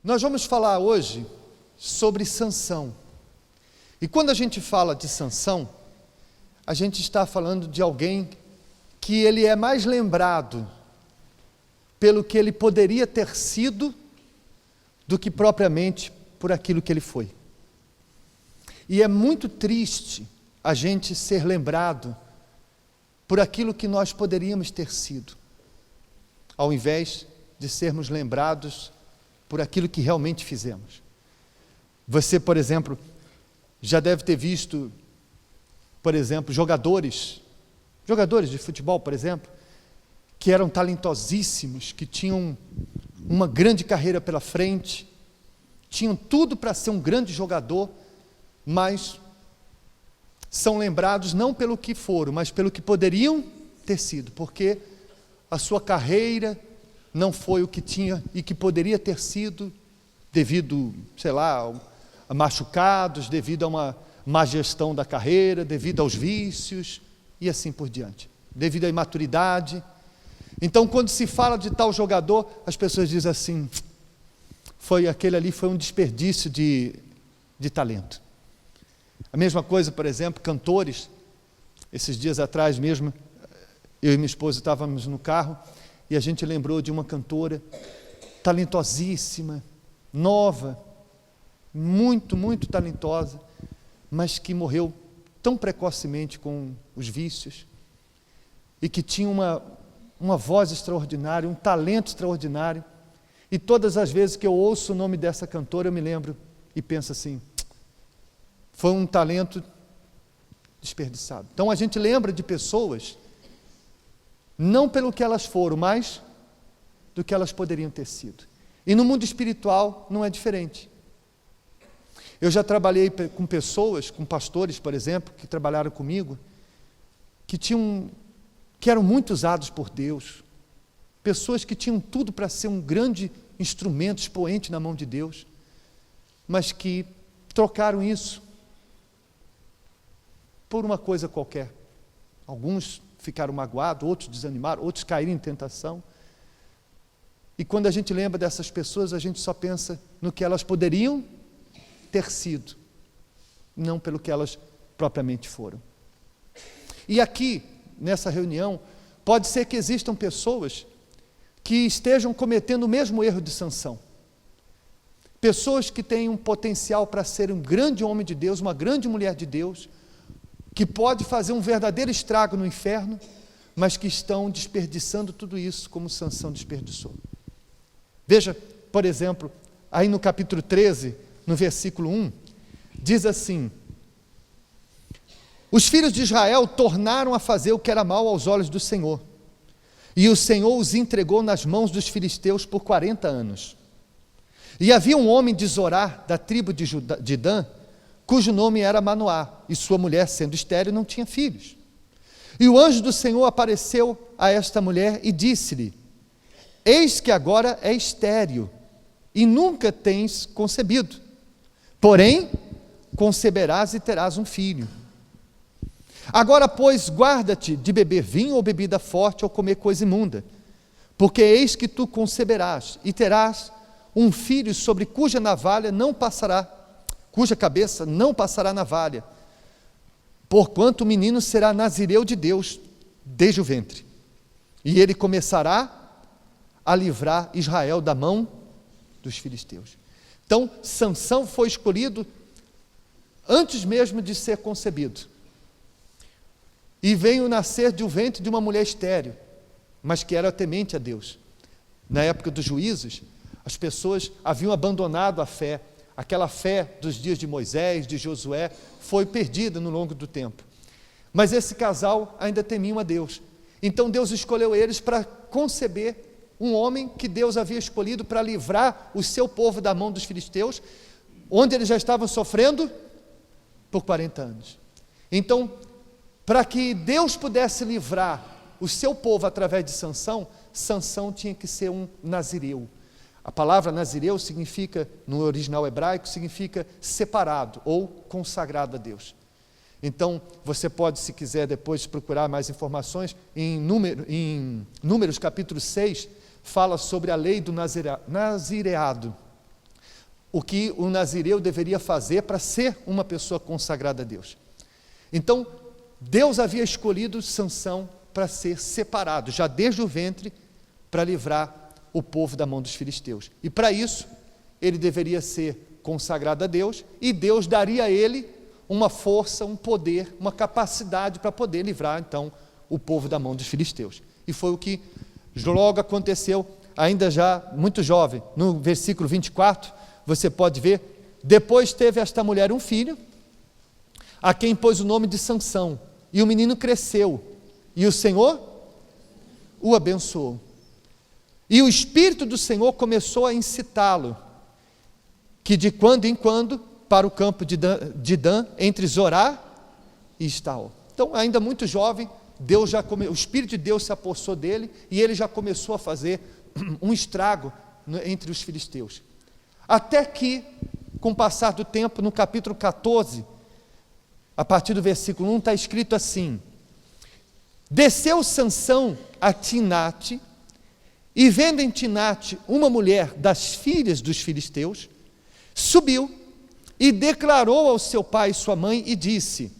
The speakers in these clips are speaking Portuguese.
Nós vamos falar hoje sobre Sansão. E quando a gente fala de Sansão, a gente está falando de alguém que ele é mais lembrado pelo que ele poderia ter sido do que propriamente por aquilo que ele foi. E é muito triste a gente ser lembrado por aquilo que nós poderíamos ter sido, ao invés de sermos lembrados por aquilo que realmente fizemos. Você, por exemplo, já deve ter visto, por exemplo, jogadores de futebol, por exemplo, que eram talentosíssimos, que tinham uma grande carreira pela frente, tinham tudo para ser um grande jogador, mas são lembrados não pelo que foram, mas pelo que poderiam ter sido, porque a sua carreira não foi o que tinha e que poderia ter sido, devido, a machucados, devido a uma má gestão da carreira, devido aos vícios e assim por diante, devido à imaturidade. Então, quando se fala de tal jogador, as pessoas dizem assim: aquele ali foi um desperdício de talento. A mesma coisa, por exemplo, cantores. Esses dias atrás mesmo, eu e minha esposa estávamos no carro e a gente lembrou de uma cantora talentosíssima, nova, muito, muito talentosa, mas que morreu tão precocemente com os vícios e que tinha uma voz extraordinária, um talento extraordinário. E todas as vezes que eu ouço o nome dessa cantora, eu me lembro e penso assim: foi um talento desperdiçado. Então a gente lembra de pessoas não pelo que elas foram, mas do que elas poderiam ter sido. E no mundo espiritual não é diferente. Eu já trabalhei com pessoas, com pastores, por exemplo, que trabalharam comigo, que eram muito usados por Deus, pessoas que tinham tudo para ser um grande instrumento, expoente na mão de Deus, mas que trocaram isso por uma coisa qualquer. Alguns ficaram magoados, outros desanimaram, outros caíram em tentação. E quando a gente lembra dessas pessoas, a gente só pensa no que elas poderiam ter sido, não pelo que elas propriamente foram. E aqui, nessa reunião, pode ser que existam pessoas que estejam cometendo o mesmo erro de Sansão. Pessoas que têm um potencial para ser um grande homem de Deus, uma grande mulher de Deus, que pode fazer um verdadeiro estrago no inferno, mas que estão desperdiçando tudo isso como Sansão desperdiçou. Veja, por exemplo, aí no capítulo 13, no versículo 1, diz assim: os filhos de Israel tornaram a fazer o que era mal aos olhos do Senhor, e o Senhor os entregou nas mãos dos filisteus por 40 anos. E havia um homem de Zorá, da tribo de Dan, cujo nome era Manoá, e sua mulher, sendo estéril, não tinha filhos. E o anjo do Senhor apareceu a esta mulher e disse-lhe: eis que agora é estéril, e nunca tens concebido, porém conceberás e terás um filho. Agora, pois, guarda-te de beber vinho ou bebida forte ou comer coisa imunda, porque eis que tu conceberás e terás um filho sobre cuja cabeça não passará navalha, porquanto o menino será nazireu de Deus desde o ventre, e ele começará a livrar Israel da mão dos filisteus. Então, Sansão foi escolhido antes mesmo de ser concebido, e veio nascer de um ventre de uma mulher estéril, mas que era temente a Deus. Na época dos juízes, as pessoas haviam abandonado a fé. Aquela fé dos dias de Moisés, de Josué, foi perdida no longo do tempo. Mas esse casal ainda temia a Deus. Então Deus escolheu eles para conceber um homem que Deus havia escolhido para livrar o seu povo da mão dos filisteus, onde eles já estavam sofrendo por 40 anos. Então, para que Deus pudesse livrar o seu povo através de Sansão, Sansão tinha que ser um nazireu. A palavra nazireu significa, no original hebraico, significa separado ou consagrado a Deus. Então, você pode, se quiser depois procurar mais informações, em Números capítulo 6, fala sobre a lei do nazireado. o que o nazireu deveria fazer para ser uma pessoa consagrada a Deus. Então, Deus havia escolhido Sansão para ser separado, já desde o ventre, para livrar o povo da mão dos filisteus. E para isso, ele deveria ser consagrado a Deus, e Deus daria a ele uma força, um poder, uma capacidade para poder livrar, então, o povo da mão dos filisteus. E foi o que logo aconteceu, ainda já muito jovem. No versículo 24, você pode ver, depois teve esta mulher um filho, a quem pôs o nome de Sansão, e o menino cresceu, e o Senhor o abençoou. E o Espírito do Senhor começou a incitá-lo, que de quando em quando, para o campo de Dan, entre Zorá e Estaol. Então, ainda muito jovem, o Espírito de Deus se apossou dele, e ele já começou a fazer um estrago entre os filisteus. Até que, com o passar do tempo, no capítulo 14, a partir do versículo 1, está escrito assim: desceu Sansão a Timnate, e vendo em Timnate uma mulher das filhas dos filisteus, subiu e declarou ao seu pai e sua mãe e disse: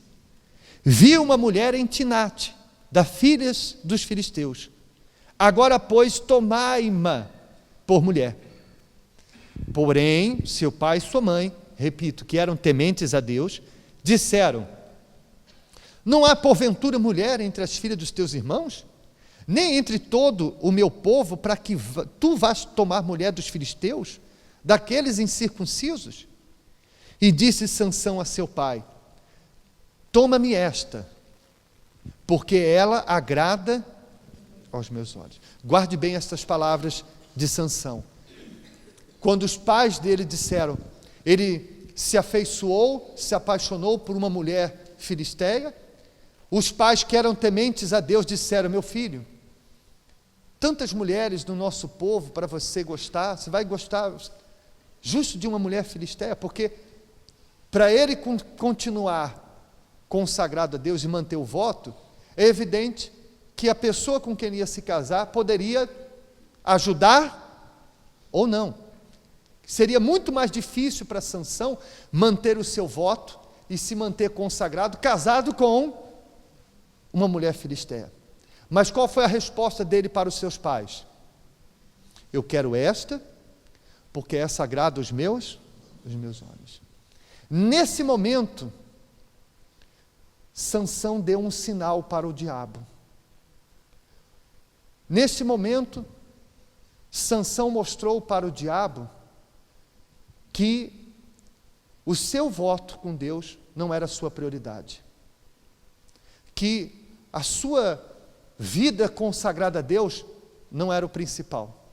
vi uma mulher em Timnate, das filhas dos filisteus, agora pois tomai-ma por mulher. Porém, seu pai e sua mãe, repito, que eram tementes a Deus, disseram: não há porventura mulher entre as filhas dos teus irmãos, nem entre todo o meu povo, para que tu vás tomar mulher dos filisteus, daqueles incircuncisos? E disse Sansão a seu pai: toma-me esta, porque ela agrada aos meus olhos. Guarde bem estas palavras de Sansão. Quando os pais dele disseram, ele se afeiçoou, se apaixonou por uma mulher filisteia, os pais que eram tementes a Deus disseram: meu filho, tantas mulheres no nosso povo para você gostar, você vai gostar justo de uma mulher filisteia? Porque para ele continuar consagrado a Deus e manter o voto, é evidente que a pessoa com quem ele ia se casar poderia ajudar ou não. Seria muito mais difícil para Sansão manter o seu voto e se manter consagrado, casado com uma mulher filisteia. Mas qual foi a resposta dele para os seus pais? Eu quero esta, porque essa agrada os meus olhos. Nesse momento, Sansão deu um sinal para o diabo. Nesse momento, Sansão mostrou para o diabo que o seu voto com Deus não era a sua prioridade, que a sua vida consagrada a Deus não era o principal.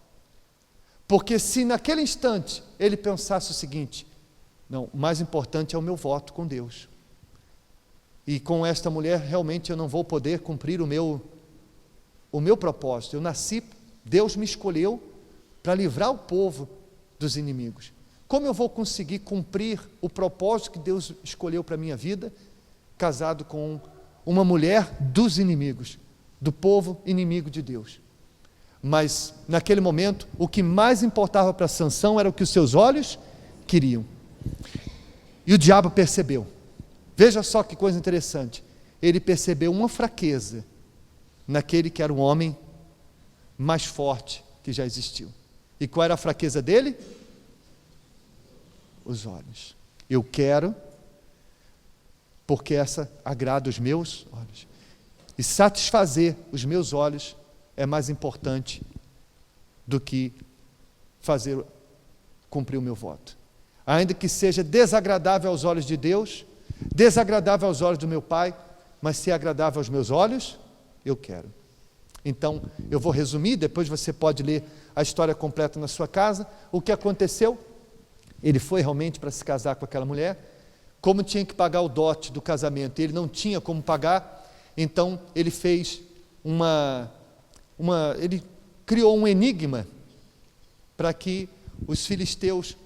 Porque se naquele instante ele pensasse o seguinte: não, o mais importante é o meu voto com Deus, e com esta mulher realmente eu não vou poder cumprir o meu propósito. Eu nasci, Deus me escolheu para livrar o povo dos inimigos. Como eu vou conseguir cumprir o propósito que Deus escolheu para a minha vida, casado com uma mulher dos inimigos, do povo inimigo de Deus? Mas, naquele momento, o que mais importava para Sansão era o que os seus olhos queriam. E o diabo percebeu. Veja só que coisa interessante. Ele percebeu uma fraqueza naquele que era o homem mais forte que já existiu. E qual era a fraqueza dele? Os olhos. Eu quero, porque essa agrada os meus olhos. E satisfazer os meus olhos é mais importante do que cumprir o meu voto. Ainda que seja desagradável aos olhos de Deus, desagradável aos olhos do meu pai, mas se é agradável aos meus olhos, eu quero. Então, eu vou resumir, depois você pode ler a história completa na sua casa. O que aconteceu? Ele foi realmente para se casar com aquela mulher. Como tinha que pagar o dote do casamento, ele não tinha como pagar, então ele fez ele criou um enigma para que os filisteus,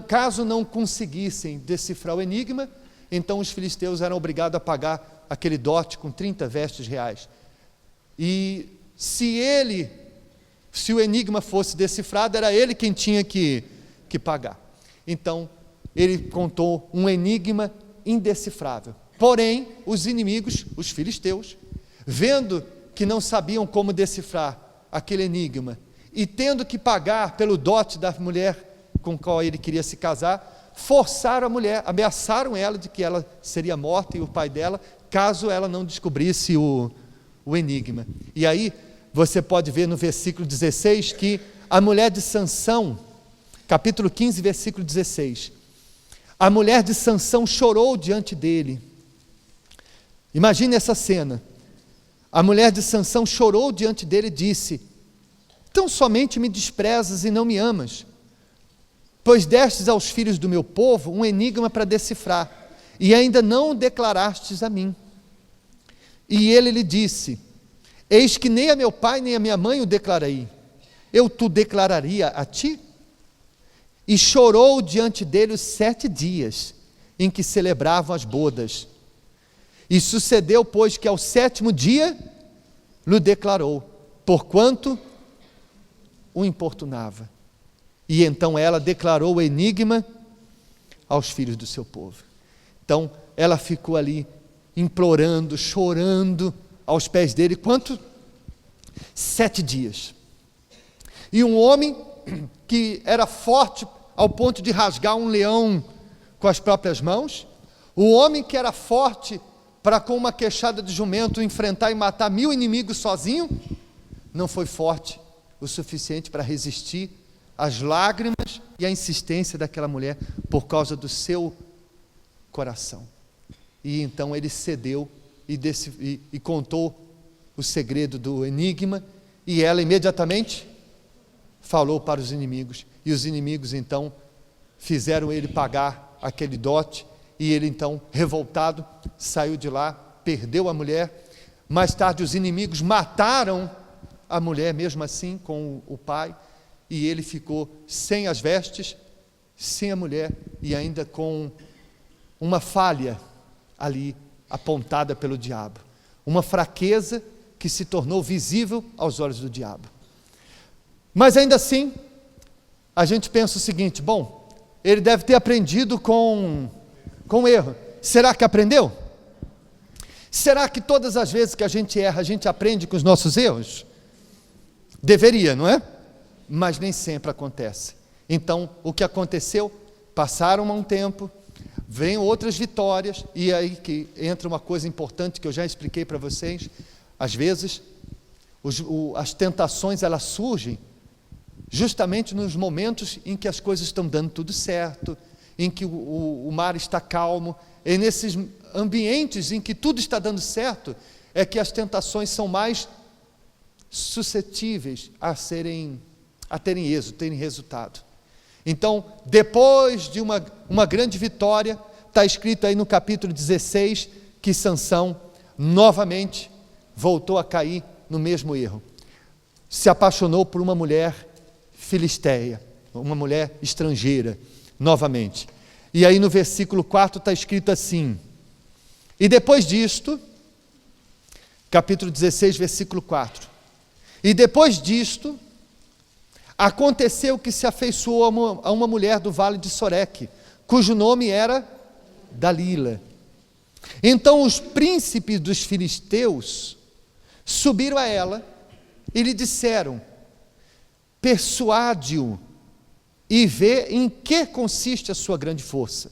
caso não conseguissem decifrar o enigma, então os filisteus eram obrigados a pagar aquele dote com 30 vestes reais. E se o enigma fosse decifrado, era ele quem tinha que pagar. Então, ele contou um enigma indecifrável. Porém, os inimigos, os filisteus, vendo que não sabiam como decifrar aquele enigma, e tendo que pagar pelo dote da mulher com a qual ele queria se casar, forçaram a mulher, ameaçaram ela de que ela seria morta e o pai dela, caso ela não descobrisse o enigma. E aí, você pode ver no versículo 16, que a mulher de Sansão, capítulo 15, versículo 16, a mulher de Sansão chorou diante dele. Imagine essa cena. A mulher de Sansão chorou diante dele e disse: tão somente me desprezas e não me amas, pois destes aos filhos do meu povo um enigma para decifrar, e ainda não o declarastes a mim. E ele lhe disse: eis que nem a meu pai nem a minha mãe o declarei, eu te declararia a ti? E chorou diante dele os 7 dias em que celebravam as bodas. E sucedeu, pois, que ao 7º dia lhe declarou, porquanto o importunava. E então ela declarou o enigma aos filhos do seu povo. Então ela ficou ali implorando, chorando aos pés dele, quanto? 7 dias. E um homem que era forte ao ponto de rasgar um leão com as próprias mãos, o homem que era forte para com uma queixada de jumento enfrentar e matar 1000 inimigos sozinho, não foi forte o suficiente para resistir às lágrimas e à insistência daquela mulher por causa do seu coração. E então ele cedeu e contou o segredo do enigma, e ela imediatamente falou para os inimigos, e os inimigos então fizeram ele pagar aquele dote, e ele então, revoltado, saiu de lá, perdeu a mulher. Mais tarde os inimigos mataram a mulher, mesmo assim, com o pai, e ele ficou sem as vestes, sem a mulher, e ainda com uma falha ali apontada pelo diabo, uma fraqueza que se tornou visível aos olhos do diabo. Mas ainda assim, a gente pensa o seguinte: bom, ele deve ter aprendido com erro. Será que aprendeu? Será que todas as vezes que a gente erra, a gente aprende com os nossos erros? Deveria, não é? Mas nem sempre acontece. Então, o que aconteceu? Passaram um tempo, vêm outras vitórias, e aí que entra uma coisa importante que eu já expliquei para vocês. Às vezes, as tentações, elas surgem justamente nos momentos em que as coisas estão dando tudo certo, em que o mar está calmo, e nesses ambientes em que tudo está dando certo, é que as tentações são mais suscetíveis a terem êxito, terem resultado. Então, depois de uma grande vitória, está escrito aí no capítulo 16, que Sansão novamente voltou a cair no mesmo erro. Se apaixonou por uma mulher filisteia, uma mulher estrangeira, novamente. E aí no versículo 4 está escrito assim: e depois disto, capítulo 16, versículo 4, e depois disto, aconteceu que se afeiçoou a uma mulher do vale de Soreque, cujo nome era Dalila. Então os príncipes dos filisteus subiram a ela e lhe disseram: persuade-o e vê em que consiste a sua grande força,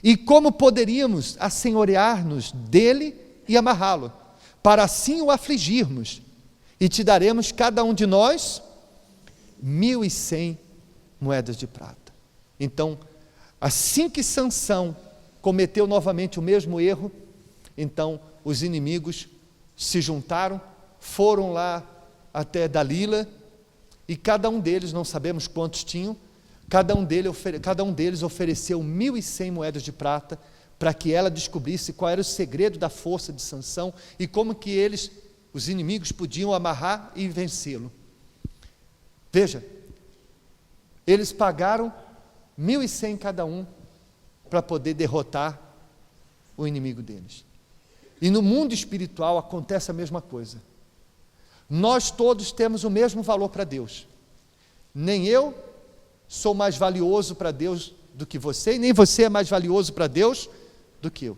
e como poderíamos assenhorear-nos dele e amarrá-lo, para assim o afligirmos, e te daremos cada um de nós 1.100 moedas de prata. Então, assim que Sansão cometeu novamente o mesmo erro, então os inimigos se juntaram, foram lá até Dalila, e cada um deles, não sabemos quantos tinham, cada um deles ofereceu 1.100 moedas de prata, para que ela descobrisse qual era o segredo da força de Sansão, e como que os inimigos, podiam amarrar e vencê-lo. Veja, eles pagaram 1.100 cada um, para poder derrotar o inimigo deles. E no mundo espiritual acontece a mesma coisa. Nós todos temos o mesmo valor para Deus. Nem eu, sou mais valioso para Deus do que você, e nem você é mais valioso para Deus do que eu.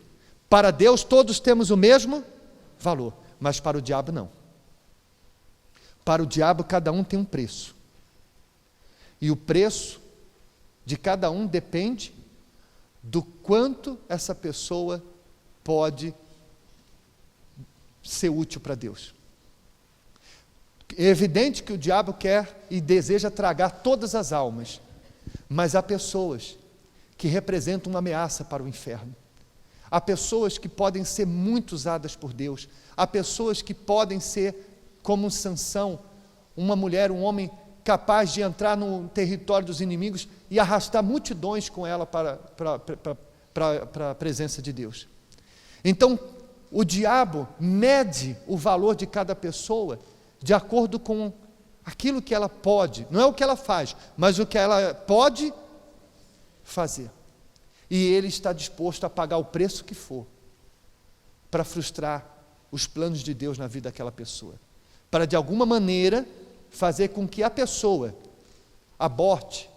Para Deus todos temos o mesmo valor, mas para o diabo não. Para o diabo cada um tem um preço. E o preço de cada um depende do quanto essa pessoa pode ser útil para Deus. É evidente que o diabo quer e deseja tragar todas as almas, mas há pessoas que representam uma ameaça para o inferno. Há pessoas que podem ser muito usadas por Deus. Há pessoas que podem ser como Sansão, uma mulher, um homem capaz de entrar no território dos inimigos e arrastar multidões com ela para a presença de Deus. Então, o diabo mede o valor de cada pessoa de acordo com aquilo que ela pode, não é o que ela faz, mas o que ela pode fazer. E ele está disposto a pagar o preço que for para frustrar os planos de Deus na vida daquela pessoa, para de alguma maneira fazer com que a pessoa aborte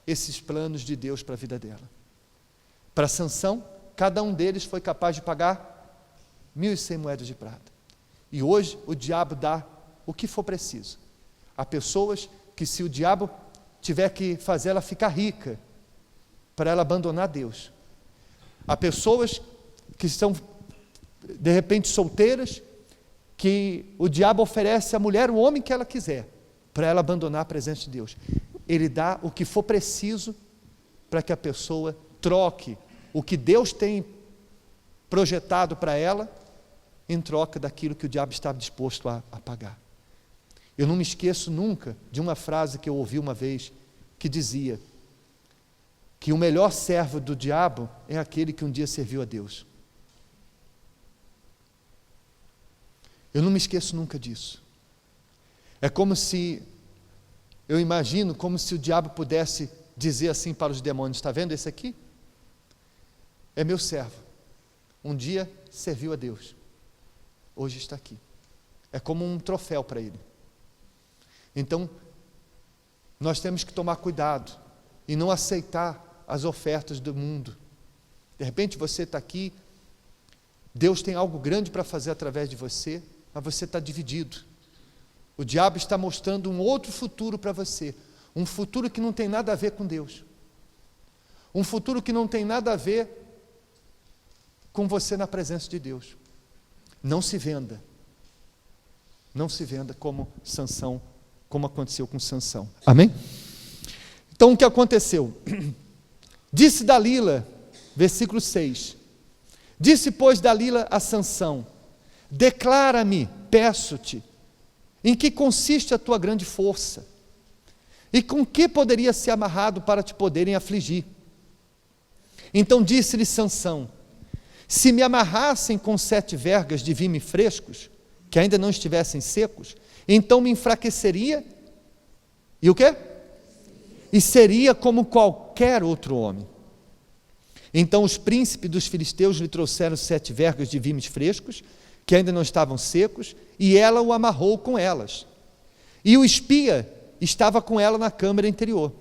esses planos de Deus para a vida dela. Para Sansão, cada um deles foi capaz de pagar 1.100 moedas de prata. E hoje o diabo dá o que for preciso. Há pessoas que, se o diabo tiver que fazer ela ficar rica, para ela abandonar Deus. Há pessoas que estão, de repente, solteiras, que o diabo oferece à mulher o homem que ela quiser, para ela abandonar a presença de Deus. Ele dá o que for preciso para que a pessoa troque o que Deus tem projetado para ela, em troca daquilo que o diabo estava disposto a pagar. Eu não me esqueço nunca de uma frase que eu ouvi uma vez, que dizia que o melhor servo do diabo é aquele que um dia serviu a Deus. Eu não me esqueço nunca disso. É como se, eu imagino como se o diabo pudesse dizer assim para os demônios: está vendo esse aqui? É meu servo. Um dia serviu a Deus. Hoje está aqui. É como um troféu para ele. Então, nós temos que tomar cuidado e não aceitar as ofertas do mundo. De repente você está aqui, Deus tem algo grande para fazer através de você, mas você está dividido. O diabo está mostrando um outro futuro para você, um futuro que não tem nada a ver com Deus, um futuro que não tem nada a ver com você na presença de Deus. Não se venda, não se venda como Sansão, como aconteceu com Sansão. Amém? Então o que aconteceu? Disse Dalila, versículo 6, disse pois Dalila a Sansão: declara-me, peço-te, em que consiste a tua grande força, e com que poderia ser amarrado para te poderem afligir? Então disse-lhe Sansão: se me amarrassem com 7 vergas de vime frescos, que ainda não estivessem secos, então me enfraqueceria, e o quê? E seria como qualquer outro homem. Então os príncipes dos filisteus lhe trouxeram 7 vergas de vimes frescos, que ainda não estavam secos, e ela o amarrou com elas. E o espia estava com ela na câmara interior.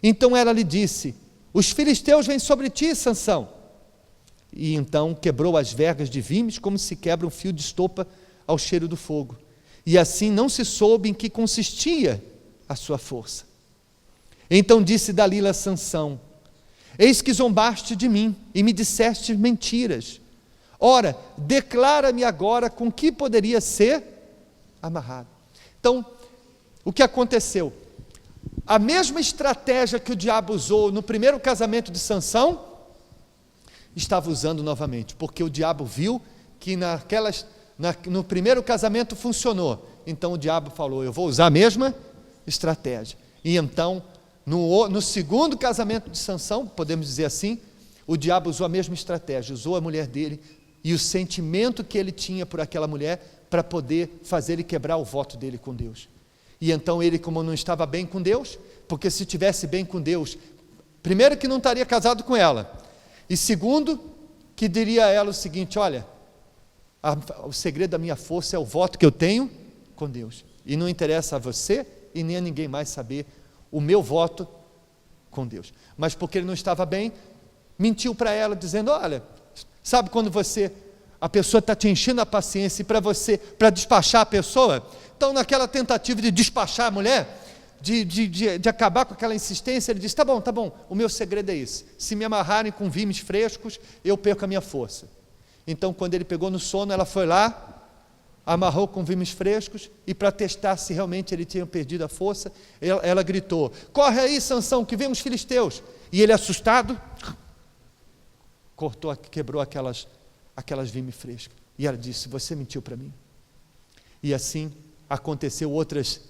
Então ela lhe disse: os filisteus vêm sobre ti, Sansão. E então quebrou as vergas de vimes, como se quebra um fio de estopa ao cheiro do fogo. E assim não se soube em que consistia a sua força. Então disse Dalila a Sansão: eis que zombaste de mim e me disseste mentiras. Ora, declara-me agora com que poderia ser amarrado. Então, o que aconteceu? A mesma estratégia que o diabo usou no primeiro casamento de Sansão, estava usando novamente, porque o diabo viu que no primeiro casamento funcionou. Então o diabo falou: eu vou usar a mesma estratégia. E então, no segundo casamento de Sansão, podemos dizer assim, o diabo usou a mesma estratégia, usou a mulher dele e o sentimento que ele tinha por aquela mulher para poder fazer ele quebrar o voto dele com Deus. E então ele, como não estava bem com Deus, porque se estivesse bem com Deus, primeiro que não estaria casado com ela, e segundo, que diria a ela o seguinte: olha, o segredo da minha força é o voto que eu tenho com Deus, e não interessa a você e nem a ninguém mais saber o meu voto com Deus. Mas porque ele não estava bem, mentiu para ela, dizendo: olha, sabe quando a pessoa está te enchendo a paciência, e para despachar a pessoa, então naquela tentativa de despachar a mulher, de acabar com aquela insistência, ele disse: tá bom, o meu segredo é esse, se me amarrarem com vimes frescos, eu perco a minha força. Então quando ele pegou no sono, ela foi lá, amarrou com vimes frescos, e para testar se realmente ele tinha perdido a força, ela gritou: corre aí, Sansão, que vem os filisteus. E ele, assustado, quebrou aquelas vimes frescas, e ela disse: você mentiu para mim. E assim aconteceu outras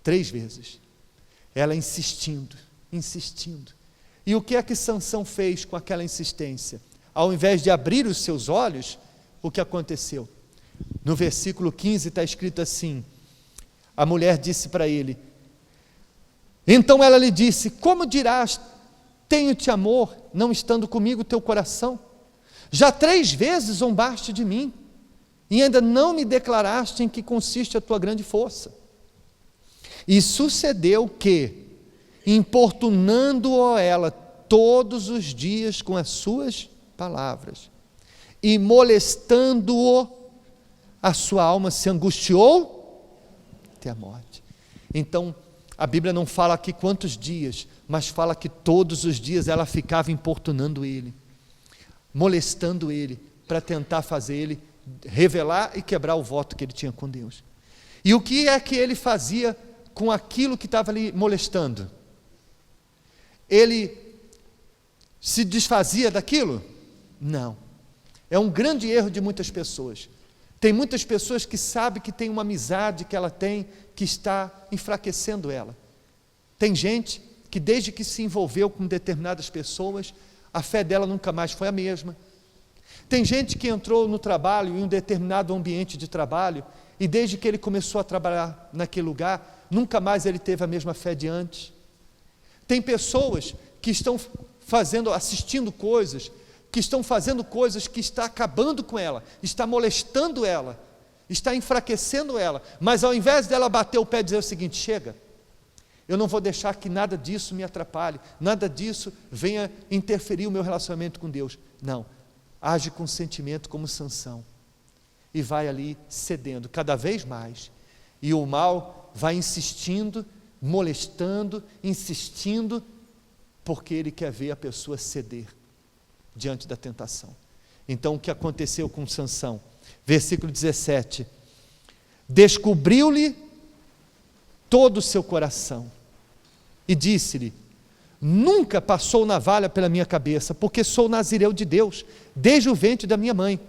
3 vezes, ela insistindo. E o que é que Sansão fez com aquela insistência? Ao invés de abrir os seus olhos, o que aconteceu? No versículo 15 está escrito assim: a mulher disse para ele, então ela lhe disse: como dirás, tenho-te amor, não estando comigo teu coração? Já 3 vezes zombaste de mim, e ainda não me declaraste em que consiste a tua grande força. E sucedeu que, importunando-o ela todos os dias com as suas palavras, e molestando-o, a sua alma se angustiou até a morte. Então, a Bíblia não fala aqui quantos dias, mas fala que todos os dias ela ficava importunando ele, molestando ele, para tentar fazer ele revelar e quebrar o voto que ele tinha com Deus. E o que é que ele fazia com aquilo que estava ali molestando? Ele se desfazia daquilo? Não. É um grande erro de muitas pessoas. Tem muitas pessoas que sabem que tem uma amizade que ela tem, que está enfraquecendo ela. Tem gente que desde que se envolveu com determinadas pessoas, a fé dela nunca mais foi a mesma. Tem gente que entrou no trabalho, em um determinado ambiente de trabalho, e desde que ele começou a trabalhar naquele lugar, nunca mais ele teve a mesma fé de antes. Tem pessoas que estão assistindo coisas, que estão fazendo coisas que está acabando com ela, está molestando ela, está enfraquecendo ela, mas ao invés dela bater o pé e dizer o seguinte: chega, eu não vou deixar que nada disso me atrapalhe, nada disso venha interferir o meu relacionamento com Deus. Não, age com sentimento como Sansão, e vai ali cedendo cada vez mais, e o mal vai insistindo, molestando, insistindo, porque ele quer ver a pessoa ceder diante da tentação. Então o que aconteceu com Sansão? Versículo 17: descobriu-lhe todo o seu coração, e disse-lhe: nunca passou navalha pela minha cabeça, porque sou nazireu de Deus, desde o ventre da minha mãe.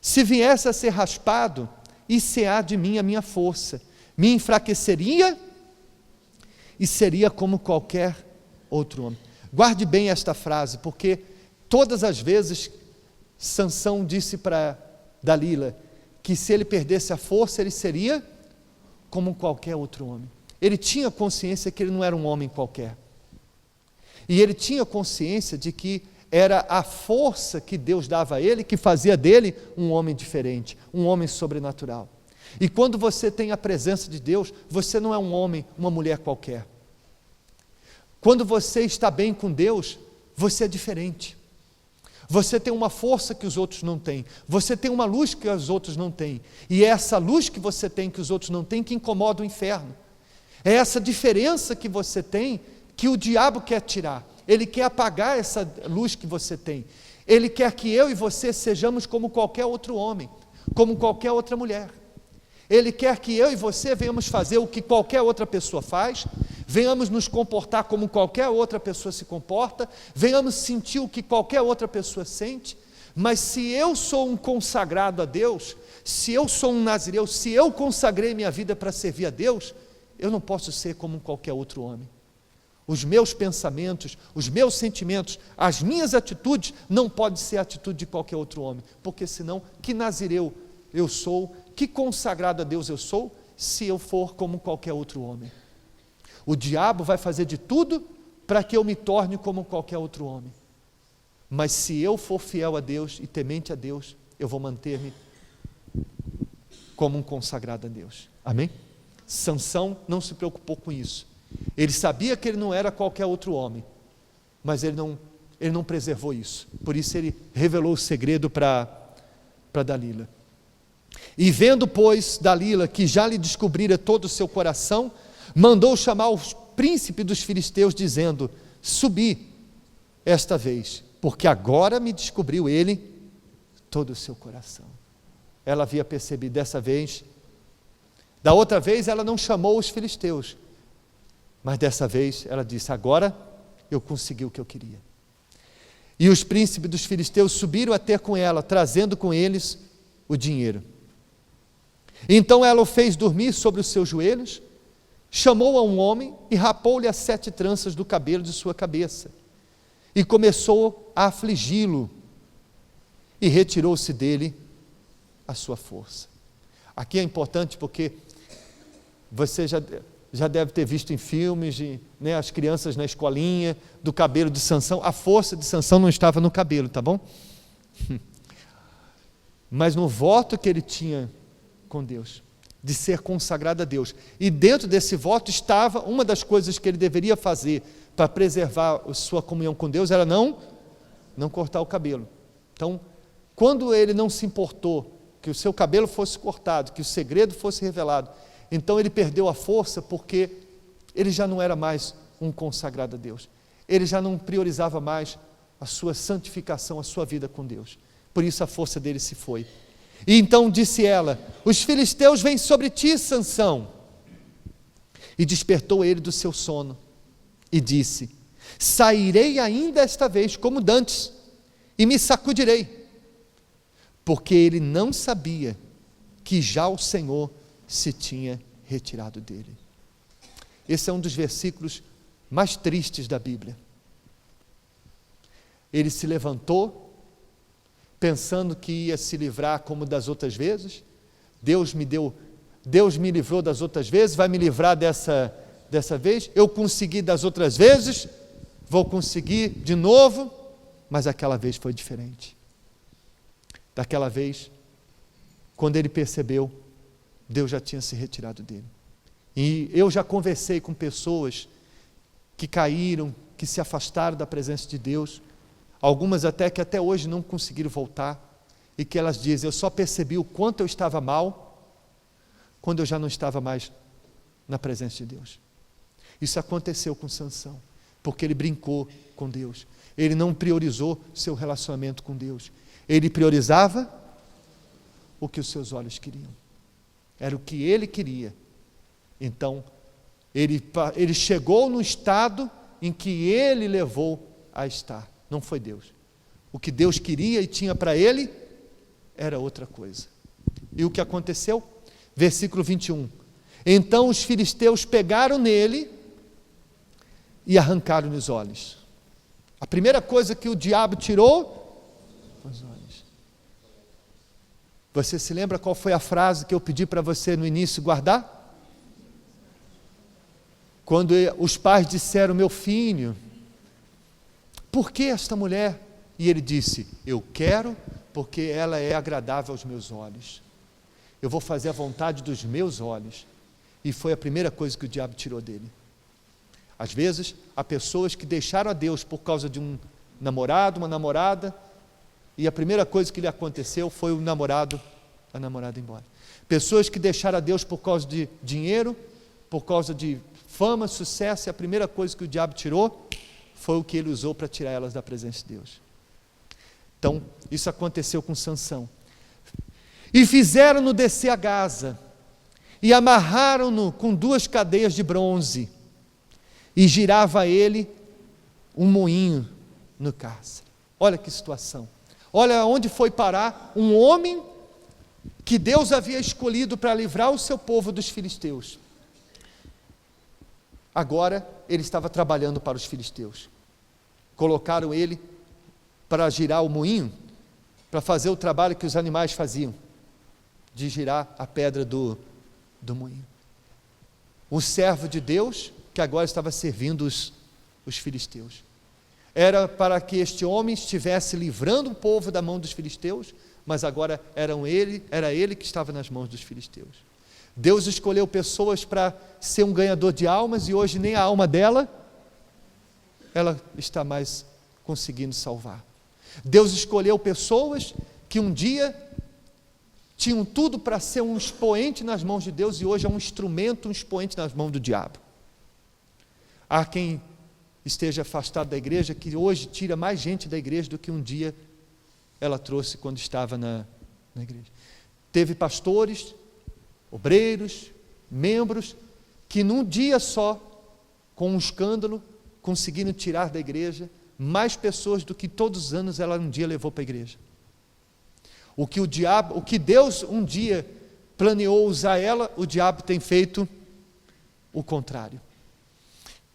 Se viesse a ser raspado, há de mim a minha força, me enfraqueceria, e seria como qualquer outro homem. Guarde bem esta frase, porque todas as vezes Sansão disse para Dalila que se ele perdesse a força, ele seria como qualquer outro homem. Ele tinha consciência que ele não era um homem qualquer, e ele tinha consciência de que era a força que Deus dava a ele, que fazia dele um homem diferente, um homem sobrenatural. E quando você tem a presença de Deus, você não é um homem, uma mulher qualquer. Quando você está bem com Deus, você é diferente. Você tem uma força que os outros não têm, você tem uma luz que os outros não têm, e é essa luz que você tem que os outros não têm que incomoda o inferno. É essa diferença que você tem que o diabo quer tirar. Ele quer apagar essa luz que você tem. Ele quer que eu e você sejamos como qualquer outro homem, como qualquer outra mulher. Ele quer que eu e você venhamos fazer o que qualquer outra pessoa faz, venhamos nos comportar como qualquer outra pessoa se comporta, venhamos sentir o que qualquer outra pessoa sente. Mas se eu sou um consagrado a Deus, se eu sou um nazireu, se eu consagrei minha vida para servir a Deus, eu não posso ser como qualquer outro homem. Os meus pensamentos, os meus sentimentos, as minhas atitudes não podem ser a atitude de qualquer outro homem, porque senão, que nazireu eu sou, que consagrado a Deus eu sou, se eu for como qualquer outro homem? O diabo vai fazer de tudo para que eu me torne como qualquer outro homem, mas se eu for fiel a Deus e temente a Deus, eu vou manter-me como um consagrado a Deus. Amém? Sansão não se preocupou com isso. Ele sabia que ele não era qualquer outro homem, mas ele não preservou isso. Por isso ele revelou o segredo para Dalila. E vendo, pois, Dalila que já lhe descobrira todo o seu coração, mandou chamar o príncipe dos filisteus, dizendo: subi esta vez, porque agora me descobriu ele todo o seu coração. Ela havia percebido dessa vez. Da outra vez ela não chamou os filisteus, mas dessa vez ela disse: agora eu consegui o que eu queria. E os príncipes dos filisteus subiram a ter com ela, trazendo com eles o dinheiro. Então ela o fez dormir sobre os seus joelhos, chamou a um homem e rapou-lhe as 7 tranças do cabelo de sua cabeça, e começou a afligi-lo, e retirou-se dele a sua força. Aqui é importante porque você já deve ter visto em filmes, né, as crianças na escolinha, do cabelo de Sansão. A força de Sansão não estava no cabelo, tá bom? Mas no voto que ele tinha com Deus, de ser consagrado a Deus. E dentro desse voto estava, uma das coisas que ele deveria fazer para preservar a sua comunhão com Deus, era não cortar o cabelo. Então, quando ele não se importou que o seu cabelo fosse cortado, que o segredo fosse revelado, então ele perdeu a força, porque ele já não era mais um consagrado a Deus. Ele já não priorizava mais a sua santificação, a sua vida com Deus. Por isso a força dele se foi. E então disse ela: os filisteus vêm sobre ti, Sansão. E despertou ele do seu sono e disse: sairei ainda esta vez como dantes e me sacudirei, porque ele não sabia que já o Senhor se tinha retirado dele. Esse é um dos versículos mais tristes da Bíblia. Ele se levantou pensando que ia se livrar como das outras vezes. Deus me livrou das outras vezes, vai me livrar dessa vez. Eu consegui das outras vezes, vou conseguir de novo, mas aquela vez foi diferente. Daquela vez, quando ele percebeu, Deus já tinha se retirado dele. E eu já conversei com pessoas que caíram, que se afastaram da presença de Deus, algumas até que até hoje não conseguiram voltar, e que elas dizem: eu só percebi o quanto eu estava mal, quando eu já não estava mais na presença de Deus. Isso aconteceu com Sansão, porque ele brincou com Deus, ele não priorizou seu relacionamento com Deus, ele priorizava o que os seus olhos queriam, era o que ele queria. Então, ele chegou no estado em que ele levou a estar, não foi Deus. O que Deus queria e tinha para ele era outra coisa. E o que aconteceu? Versículo 21. Então os filisteus pegaram nele e arrancaram-lhe os olhos. A primeira coisa que o diabo tirou, os olhos. Você se lembra qual foi a frase que eu pedi para você no início guardar? Quando os pais disseram: meu filho, por que esta mulher? E ele disse: eu quero porque ela é agradável aos meus olhos. Eu vou fazer a vontade dos meus olhos. E foi a primeira coisa que o diabo tirou dele. Às vezes, há pessoas que deixaram a Deus por causa de um namorado, uma namorada, e a primeira coisa que lhe aconteceu foi a namorada ir embora. Pessoas que deixaram a Deus por causa de dinheiro, por causa de fama, sucesso, e a primeira coisa que o diabo tirou foi o que ele usou para tirar elas da presença de Deus. Então, isso aconteceu com Sansão. E fizeram-no descer a Gaza, e amarraram-no com 2 cadeias de bronze, e girava ele um moinho no cárcere. Olha que situação. Olha onde foi parar um homem que Deus havia escolhido para livrar o seu povo dos filisteus. Agora ele estava trabalhando para os filisteus. Colocaram ele para girar o moinho, para fazer o trabalho que os animais faziam, de girar a pedra do moinho. Um servo de Deus que agora estava servindo os filisteus. Era para que este homem estivesse livrando o povo da mão dos filisteus, mas agora era ele que estava nas mãos dos filisteus. Deus escolheu pessoas para ser um ganhador de almas e hoje nem a alma dela, ela está mais conseguindo salvar. Deus escolheu pessoas que um dia tinham tudo para ser um expoente nas mãos de Deus e hoje é um instrumento, um expoente nas mãos do diabo. Há quem esteja afastado da igreja, que hoje tira mais gente da igreja do que um dia ela trouxe quando estava na igreja. Teve pastores, obreiros, membros, que num dia só, com um escândalo, conseguiram tirar da igreja mais pessoas do que todos os anos ela um dia levou para a igreja. O que Deus um dia planeou usar ela, o diabo tem feito o contrário,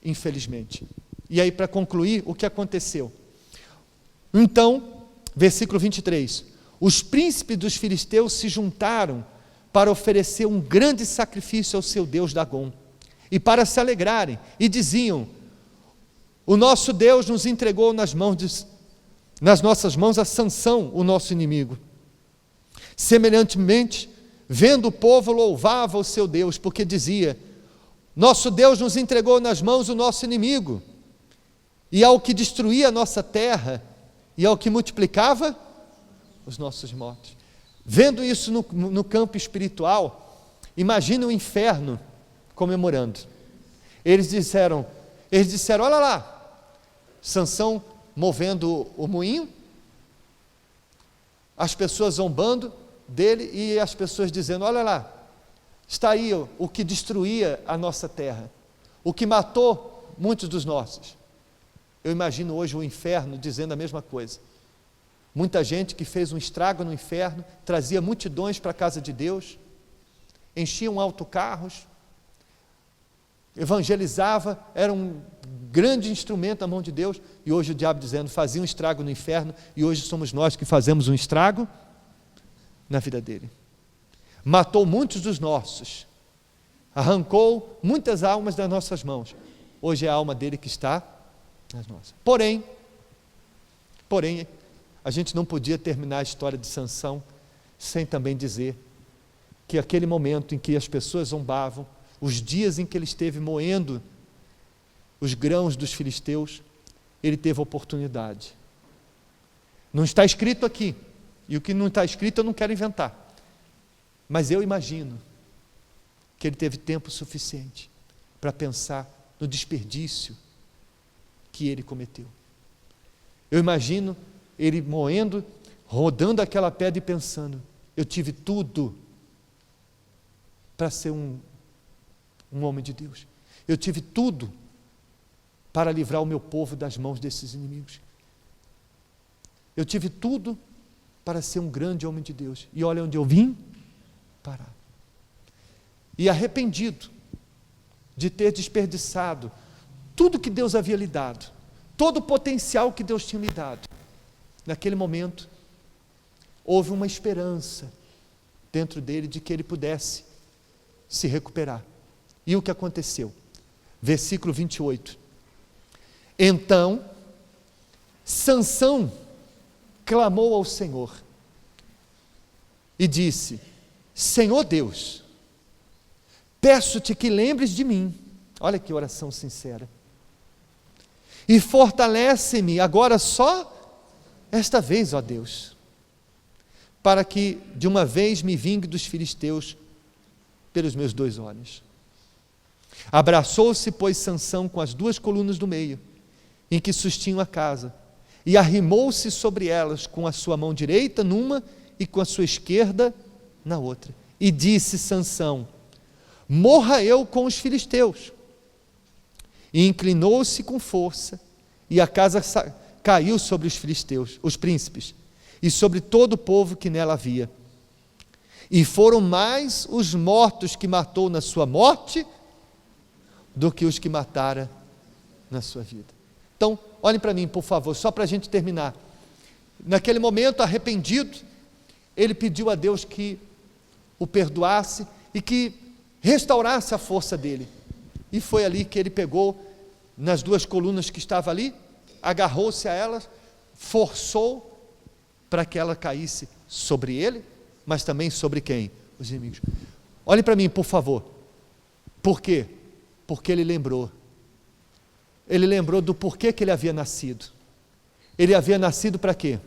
infelizmente. E aí, para concluir, o que aconteceu? Então, versículo 23, os príncipes dos filisteus se juntaram para oferecer um grande sacrifício ao seu Deus Dagom, e para se alegrarem, e diziam: o nosso Deus nos entregou nas nossas mãos a Sansão, o nosso inimigo. Semelhantemente, vendo o povo, louvava o seu Deus, porque dizia: nosso Deus nos entregou nas mãos o nosso inimigo, e ao que destruía a nossa terra, e ao que multiplicava os nossos mortos. Vendo isso no campo espiritual, imagina o inferno comemorando. Eles disseram, olha lá, Sansão movendo o moinho, as pessoas zombando dele e as pessoas dizendo: olha lá, está aí o que destruía a nossa terra, o que matou muitos dos nossos. Eu imagino hoje o inferno dizendo a mesma coisa. Muita gente que fez um estrago no inferno, trazia multidões para a casa de Deus, enchiam autocarros, evangelizava, era um grande instrumento na mão de Deus, e hoje o diabo dizendo: fazia um estrago no inferno, e hoje somos nós que fazemos um estrago na vida dele. Matou muitos dos nossos, arrancou muitas almas das nossas mãos, hoje é a alma dele que está nas nossas. Porém, a gente não podia terminar a história de Sansão sem também dizer que aquele momento em que as pessoas zombavam, os dias em que ele esteve moendo os grãos dos filisteus, ele teve oportunidade. Não está escrito aqui, e o que não está escrito eu não quero inventar, mas eu imagino que ele teve tempo suficiente para pensar no desperdício que ele cometeu. Eu imagino ele moendo, rodando aquela pedra e pensando: eu tive tudo para ser um homem de Deus, eu tive tudo para livrar o meu povo das mãos desses inimigos, eu tive tudo para ser um grande homem de Deus, e olha onde eu vim parar. E arrependido de ter desperdiçado tudo que Deus havia lhe dado, todo o potencial que Deus tinha lhe dado, naquele momento houve uma esperança dentro dele de que ele pudesse se recuperar. E o que aconteceu? Versículo 28. Então Sansão clamou ao Senhor e disse: Senhor Deus, peço-te que lembres de mim. Olha que oração sincera. E fortalece-me agora só esta vez, ó Deus, para que de uma vez me vingue dos filisteus pelos meus 2 olhos. Abraçou-se, pois, Sansão com as 2 colunas do meio, em que sustinham a casa, e arrimou-se sobre elas com a sua mão direita numa e com a sua esquerda na outra. E disse Sansão: morra eu com os filisteus. E inclinou-se com força, e a casa caiu sobre os filisteus, os príncipes, e sobre todo o povo que nela havia. E foram mais os mortos que matou na sua morte do que os que matara na sua vida. Então, olhem para mim, por favor, só para a gente terminar. Naquele momento, arrependido, ele pediu a Deus que o perdoasse e que restaurasse a força dele. E foi ali que ele pegou nas 2 colunas que estavam ali, agarrou-se a elas, forçou para que ela caísse sobre ele, mas também sobre quem? Os inimigos. Olhe para mim, por favor. Por quê? Porque ele lembrou. Ele lembrou do porquê que ele havia nascido. Ele havia nascido para quê?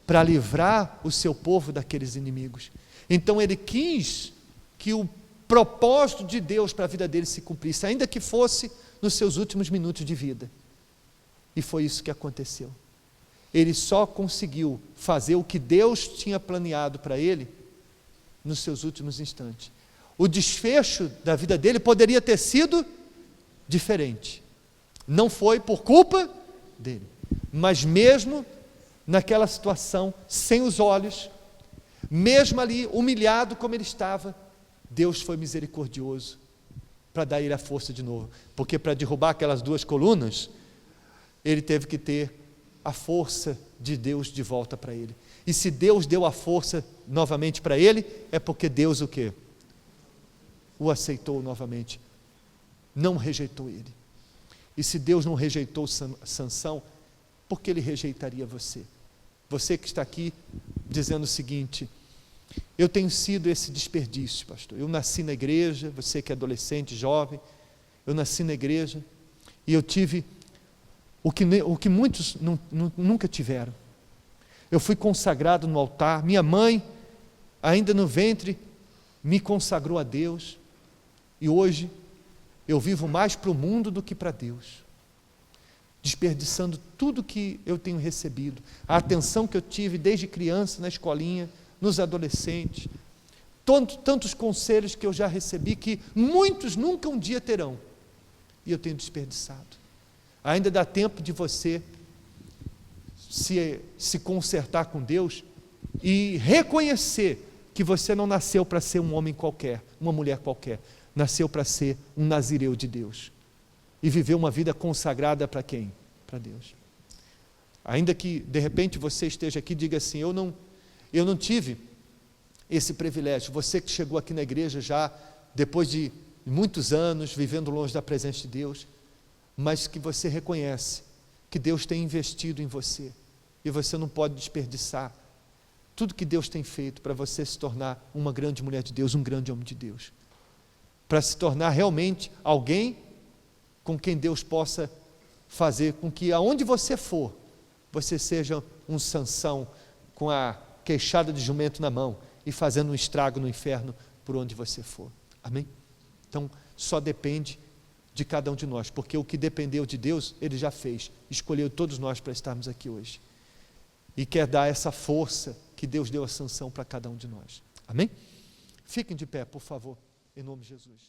Para livrar o seu povo daqueles inimigos. Então ele quis que o propósito de Deus para a vida dele se cumprisse, ainda que fosse nos seus últimos minutos de vida. E foi isso que aconteceu. Ele só conseguiu fazer o que Deus tinha planeado para ele nos seus últimos instantes. O desfecho da vida dele poderia ter sido diferente. Não foi por culpa dele, mas mesmo naquela situação, sem os olhos, mesmo ali humilhado como ele estava, Deus foi misericordioso para dar ele a força de novo, porque para derrubar aquelas 2 colunas, ele teve que ter a força de Deus de volta para ele. E se Deus deu a força novamente para ele, é porque Deus o quê? O aceitou novamente, não rejeitou ele. E se Deus não rejeitou Sansão, por que ele rejeitaria você? Você que está aqui dizendo o seguinte: eu tenho sido esse desperdício, pastor. Eu nasci na igreja, você que é adolescente, jovem, eu nasci na igreja e eu tive o que muitos nunca tiveram. Eu fui consagrado no altar, minha mãe, ainda no ventre, me consagrou a Deus, e hoje eu vivo mais para o mundo do que para Deus, desperdiçando tudo que eu tenho recebido, a atenção que eu tive desde criança na escolinha, nos adolescentes, tantos conselhos que eu já recebi, que muitos nunca um dia terão, e eu tenho desperdiçado. Ainda dá tempo de você se consertar com Deus e reconhecer que você não nasceu para ser um homem qualquer, uma mulher qualquer, nasceu para ser um nazireu de Deus e viver uma vida consagrada para quem? Para Deus. Ainda que de repente você esteja aqui e diga assim: eu não tive esse privilégio. Você que chegou aqui na igreja já depois de muitos anos vivendo longe da presença de Deus, mas que você reconhece que Deus tem investido em você e você não pode desperdiçar tudo que Deus tem feito para você se tornar uma grande mulher de Deus, um grande homem de Deus, para se tornar realmente alguém com quem Deus possa fazer com que aonde você for, você seja um Sansão com a queixada de jumento na mão e fazendo um estrago no inferno por onde você for. Amém? Então, só depende de cada um de nós, porque o que dependeu de Deus, Ele já fez, escolheu todos nós para estarmos aqui hoje, e quer dar essa força que Deus deu a Sansão para cada um de nós. Amém? Fiquem de pé, por favor, em nome de Jesus.